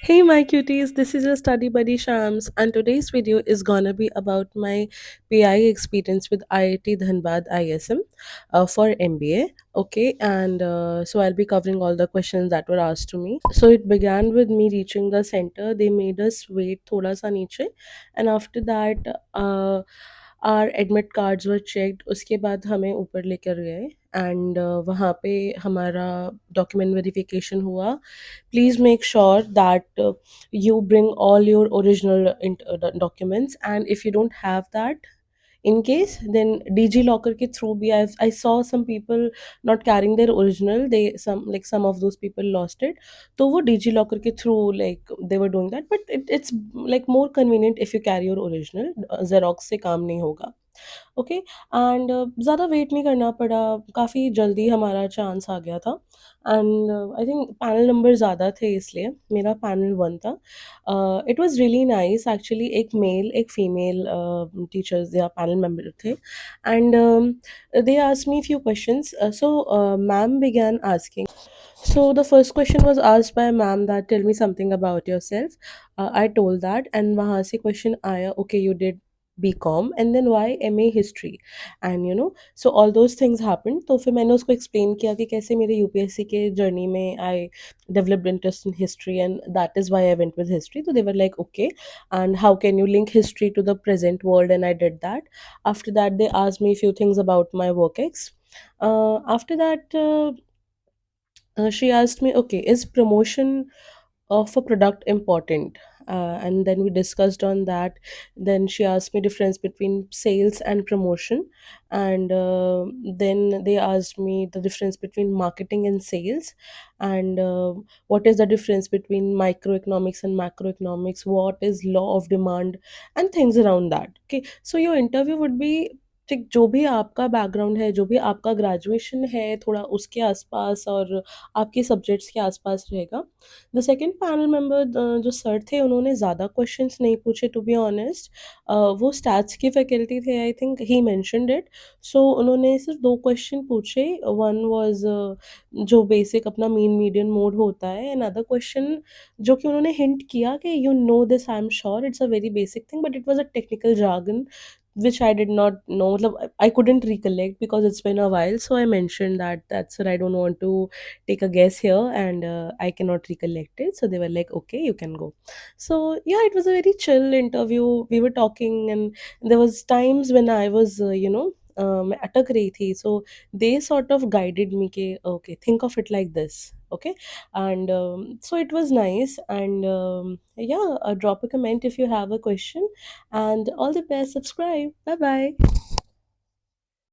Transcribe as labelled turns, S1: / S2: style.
S1: Hey my cuties, this is your study buddy Shams, and today's video is gonna be about my PI experience with IIT Dhanbad ISM for MBA. Okay, and so I'll be covering all the questions that were asked to me. So it began with me reaching the center. They made us wait thoda sa niche, and after that, our admit cards were checked. उसके बाद हमें ऊपर लेकर गए and वहाँ पे हमारा document verification हुआ. Please make sure that you bring all your original documents, and if you don't have that, in case, then DigiLocker ke through bhi I saw some people not carrying their original. Some of those people lost it, so wo DigiLocker ke through, like, they were doing that, but it's like more convenient if you carry your original. Xerox से काम नहीं होगा. Okay. And ज़्यादा wait नहीं करना पड़ा. काफ़ी जल्दी हमारा चांस आ गया था. And I think panel number ज़्यादा थे, इसलिए मेरा पैनल वन था. It was really nice actually. एक मेल एक फीमेल टीचर्स या पैनल मेंबर थे. And they asked me few questions. So ma'am began asking. So the first question was asked by ma'am that tell me something about yourself. I told that, and वहाँ से question आया, okay, you did BCom and then why MA history, and so all those things happened. तो फिर मैंने उसको explain किया कि कैसे मेरे UPSC के journey में I developed interest in history, and that is why I went with history. So they were like, okay, and how can you link history to the present world, and I did that. After that, they asked me a few things about my work ex. After that, she asked me, okay, is promotion of a product important? And then we discussed on that. Then she asked me difference between sales and promotion, and then they asked me the difference between marketing and sales, and what is the difference between microeconomics and macroeconomics, what is law of demand, and things around that. Okay, so your interview would be, ठीक, जो भी आपका background है, जो भी आपका graduation है, थोड़ा उसके आसपास और आपके सब्जेक्ट्स के आसपास रहेगा. द सेकंड पैनल मेंबर, जो सर थे, उन्होंने ज़्यादा क्वेश्चंस नहीं पूछे, टू बी ऑनेस्ट. वो स्टैट्स की फैकल्टी थे, I think he mentioned it. So उन्होंने सिर्फ 2 क्वेश्चन पूछे. वन वाज़ जो बेसिक अपना मीन मीडियन मोड होता है. अनदर क्वेश्चन जो कि उन्होंने हिंट किया कि you know this, I am sure it's a very basic thing, but it was a technical jargon which I did not know. मतलब, I couldn't recollect because it's been a while. So I mentioned that that's what I don't want to take a guess here, and I cannot recollect it. So they were like, okay, you can go. So yeah, it was a very chill interview. We were talking, and there was times when I was, मैं अटक रही थी. So they sort of guided me कि okay, think of it like this. Okay, and so it was nice. And yeah, drop a comment if you have a question, and all the best. Subscribe. Bye bye.